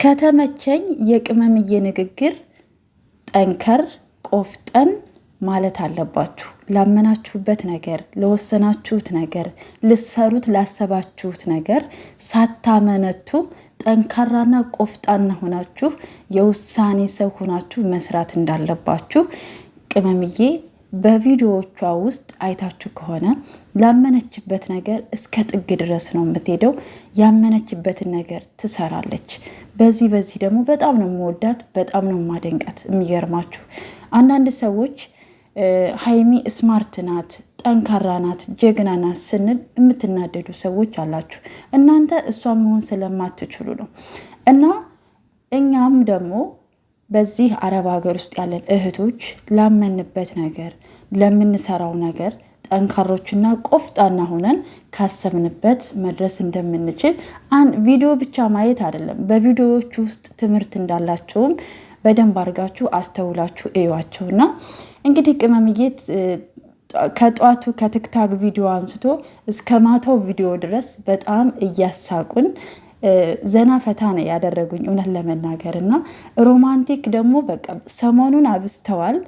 ከተመቸኝ የቅመምዬ ንግግር ጠንከር ቆፍጠን ማለት አለባችሁ። ላመናችሁበት ነገር፣ ለወሰናችሁት ነገር፣ ልሰሩት ላሰባችሁት ነገር ሳታመነቱ ጠንካራና ቆፍጣና ሆናችሁ የውሳኔ ሰው ሆናችሁ መስራት እንዳለባችሁ ቅመምዬ በቪዲዮዎቿ ውስጥ አይታችሁ ከሆነ ላመነችበት ነገር እስከ ጥግ ድረስ ነው የምትሄደው። ያመነችበትን ነገር ትሰራለች። በዚህ ደግሞ በጣም ነው የምወዳት፣ በጣም ነው የማደንቃት። የሚገርማችሁ አንዳንድ ሰዎች ሀይሚ ስማርት ናት፣ ጠንካራ ናት፣ ጀግና ናት ስንል የምትናደዱ ሰዎች አላችሁ። እናንተ እሷ መሆን ስለማትችሉ ነው። እና እኛም ደግሞ በዚህ አረብ ሀገር ውስጥ ያለን እህቶች ላመንበት ነገር፣ ለምንሰራው ነገር ጠንካሮችና ቆፍጣና ሆነን ካሰብንበት መድረስ እንደምንችል ቪዲዮ ብቻ ማየት አይደለም፣ በቪዲዮዎች ውስጥ ትምህርት እንዳላቸውም በደንብ አድርጋችሁ አስተውላችሁ እዩዋቸውና እንግዲህ ቅመምዬ ከጧቱ ከቲክታክ ቪዲዮ አንስቶ እስከ ማታው ቪዲዮ ድረስ በጣም እያሳቁን ዘና ፈታ ነው ያደረጉኝ እውነት ለመናገር እና ሮማንቲክ ደግሞ በቃ ሰሞኑን አብስተዋል።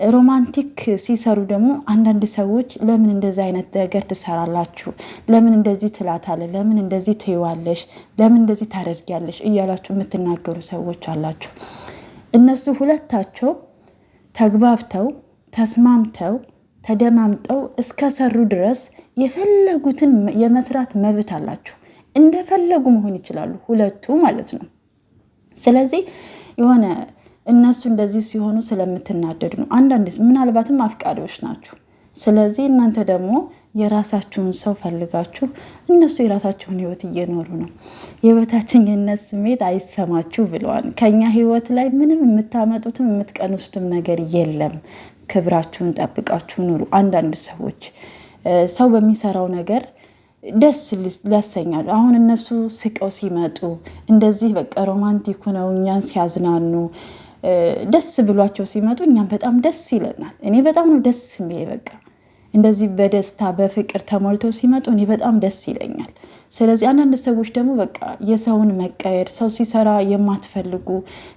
ሮማንቲክ ሲሰሩ ደግሞ አንዳንድ ሰዎች ለምን እንደዚህ አይነት ነገር ትሰራላችሁ? ለምን እንደዚህ ትላታለህ? ለምን እንደዚህ ትይዋለሽ? ለምን እንደዚህ ታደርጊያለሽ? እያላችሁ የምትናገሩ ሰዎች አላችሁ። እነሱ ሁለታቸው ተግባብተው ተስማምተው ተደማምጠው እስከሰሩ ድረስ የፈለጉትን የመስራት መብት አላቸው። እንደፈለጉ መሆን ይችላሉ ሁለቱ ማለት ነው። ስለዚህ የሆነ እነሱ እንደዚህ ሲሆኑ ስለምትናደዱ ነው። አንዳንድ ምናልባትም አፍቃሪዎች ናችሁ። ስለዚህ እናንተ ደግሞ የራሳችሁን ሰው ፈልጋችሁ፣ እነሱ የራሳቸውን ህይወት እየኖሩ ነው። የበታችኝነት ስሜት አይሰማችሁ ብለዋል። ከኛ ህይወት ላይ ምንም የምታመጡትም የምትቀንሱትም ነገር የለም። ክብራችሁን ጠብቃችሁ ኑሩ። አንዳንድ ሰዎች ሰው በሚሰራው ነገር ደስ ሊያሰኛሉ። አሁን እነሱ ስቀው ሲመጡ እንደዚህ በቃ ሮማንቲክ ነው እኛን ሲያዝናኑ ደስ ብሏቸው ሲመጡ እኛም በጣም ደስ ይለናል። እኔ በጣም ነው ደስ የሚለኝ። በቃ እንደዚህ በደስታ በፍቅር ተሞልተው ሲመጡ እኔ በጣም ደስ ይለኛል። ስለዚህ አንዳንድ ሰዎች ደግሞ በቃ የሰውን መቀየር፣ ሰው ሲሰራ የማትፈልጉ፣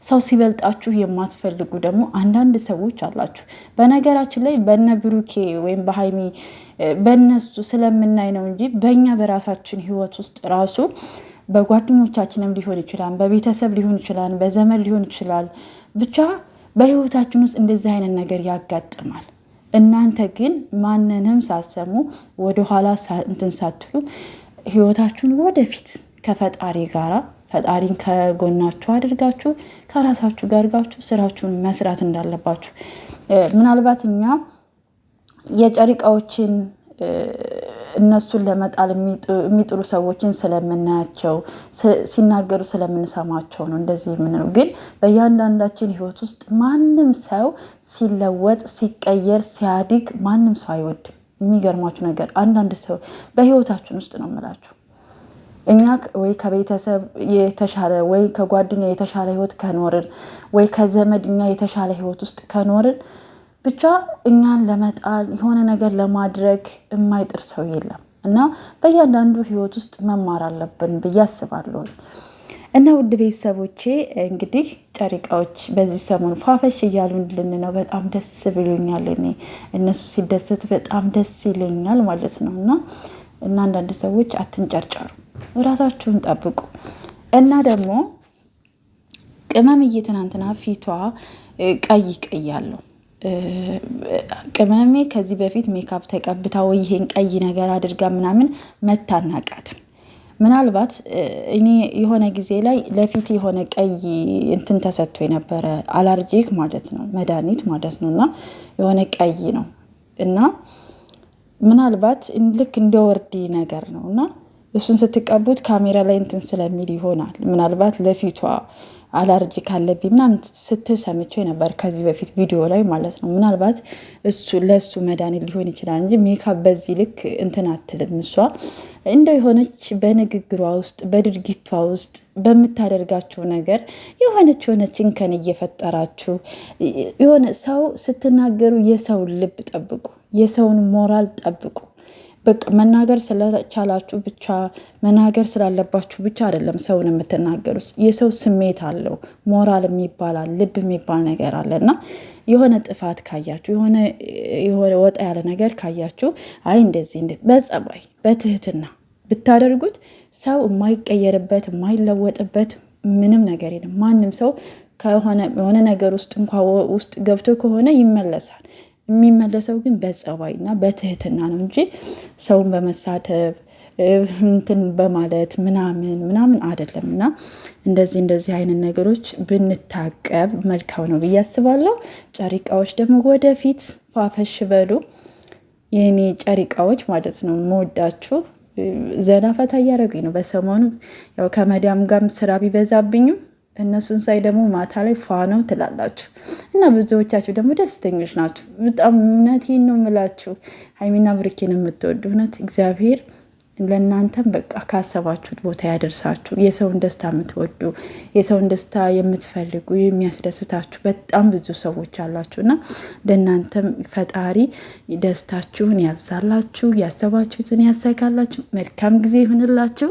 ሰው ሲበልጣችሁ የማትፈልጉ ደግሞ አንዳንድ ሰዎች አላችሁ። በነገራችን ላይ በነ ብሩኬ ወይም በሀይሚ በነሱ ስለምናይ ነው እንጂ በእኛ በራሳችን ህይወት ውስጥ ራሱ በጓደኞቻችንም ሊሆን ይችላል፣ በቤተሰብ ሊሆን ይችላል፣ በዘመን ሊሆን ይችላል። ብቻ በህይወታችን ውስጥ እንደዚህ አይነት ነገር ያጋጥማል። እናንተ ግን ማንንም ሳሰሙ ወደኋላ እንትን ሳትሉ ህይወታችሁን ወደፊት ከፈጣሪ ጋራ ፈጣሪን ከጎናችሁ አድርጋችሁ ከራሳችሁ ጋር አድርጋችሁ ስራችሁን መስራት እንዳለባችሁ ምናልባት እኛ የጨሪቃዎችን እነሱን ለመጣል የሚጥሩ ሰዎችን ስለምናያቸው ሲናገሩ ስለምንሰማቸው ነው እንደዚህ የምንለው። ግን በእያንዳንዳችን ህይወት ውስጥ ማንም ሰው ሲለወጥ ሲቀየር ሲያድግ ማንም ሰው አይወድም። የሚገርማችሁ ነገር አንዳንድ ሰው በህይወታችን ውስጥ ነው የምላችሁ እኛ ወይ ከቤተሰብ የተሻለ ወይ ከጓደኛ የተሻለ ህይወት ከኖርን ወይ ከዘመድ እኛ የተሻለ ህይወት ውስጥ ከኖርን ብቻ እኛን ለመጣል የሆነ ነገር ለማድረግ የማይጥር ሰው የለም እና በእያንዳንዱ ህይወት ውስጥ መማር አለብን ብዬ አስባለሁ። እና ውድ ቤተሰቦቼ እንግዲህ ጨሪቃዎች በዚህ ሰሞን ፏፈሽ እያሉልን ነው። በጣም ደስ ብሎኛል። እኔ እነሱ ሲደሰቱ በጣም ደስ ይለኛል ማለት ነው። እና አንዳንድ ሰዎች አትንጨርጨሩ፣ ራሳችሁን ጠብቁ። እና ደግሞ ቅመምዬ ትናንትና ፊቷ ቀይ ያለው ቅመሜ ከዚህ በፊት ሜካፕ ተቀብታ ወይ ይሄን ቀይ ነገር አድርጋ ምናምን መታናቃትም ምናልባት እኔ የሆነ ጊዜ ላይ ለፊት የሆነ ቀይ እንትን ተሰጥቶ የነበረ አለርጂክ ማለት ነው መድኃኒት ማለት ነው እና የሆነ ቀይ ነው እና ምናልባት ልክ እንደወርዲ ነገር ነው እና እሱን ስትቀቡት ካሜራ ላይ እንትን ስለሚል ይሆናል ምናልባት ለፊቷ አለርጂ ካለብኝ ምናምን ስትል ሰምቼ ነበር ከዚህ በፊት ቪዲዮ ላይ ማለት ነው። ምናልባት ለሱ መድኃኒት ሊሆን ይችላል እንጂ ሜካፕ በዚህ ልክ እንትን አትልም። እሷ እንደው የሆነች በንግግሯ ውስጥ በድርጊቷ ውስጥ በምታደርጋቸው ነገር የሆነች እንከን እየፈጠራችሁ የሆነ ሰው ስትናገሩ የሰውን ልብ ጠብቁ፣ የሰውን ሞራል ጠብቁ። በቃ መናገር ስለቻላችሁ ብቻ መናገር ስላለባችሁ ብቻ አይደለም ሰውን የምትናገሩት። የሰው ስሜት አለው፣ ሞራል የሚባላል፣ ልብ የሚባል ነገር አለ እና የሆነ ጥፋት ካያችሁ የሆነ ወጣ ያለ ነገር ካያችሁ አይ እንደዚህ በጸባይ በትህትና ብታደርጉት ሰው የማይቀየርበት የማይለወጥበት ምንም ነገር የለም። ማንም ሰው የሆነ ነገር ውስጥ እንኳ ውስጥ ገብቶ ከሆነ ይመለሳል። የሚመለሰው ግን በጸባይ እና በትህትና ነው እንጂ ሰውን በመሳደብ እንትን በማለት ምናምን አይደለም። እና እንደዚህ አይነት ነገሮች ብንታቀብ መልካም ነው ብዬ አስባለሁ። ጨሪቃዎች ደግሞ ወደፊት ፋፈሽ በሉ የኔ ጨሪቃዎች ማለት ነው። መወዳችሁ ዘና ፈታ እያደረጉኝ ነው በሰሞኑ። ያው ከመዲያም ጋርም ስራ ቢበዛብኝም እነሱን ሳይ ደግሞ ማታ ላይ ፏ ነው ትላላችሁ እና ብዙዎቻችሁ ደግሞ ደስተኞች ናችሁ። በጣም እውነቴን ነው የምላችሁ ሀይሚና ብሩኬን የምትወዱ እውነት እግዚአብሔር ለእናንተም በቃ ካሰባችሁት ቦታ ያደርሳችሁ። የሰውን ደስታ የምትወዱ የሰውን ደስታ የምትፈልጉ የሚያስደስታችሁ በጣም ብዙ ሰዎች አላችሁ እና ለእናንተም ፈጣሪ ደስታችሁን ያብዛላችሁ፣ ያሰባችሁትን ያሳካላችሁ። መልካም ጊዜ ይሁንላችሁ።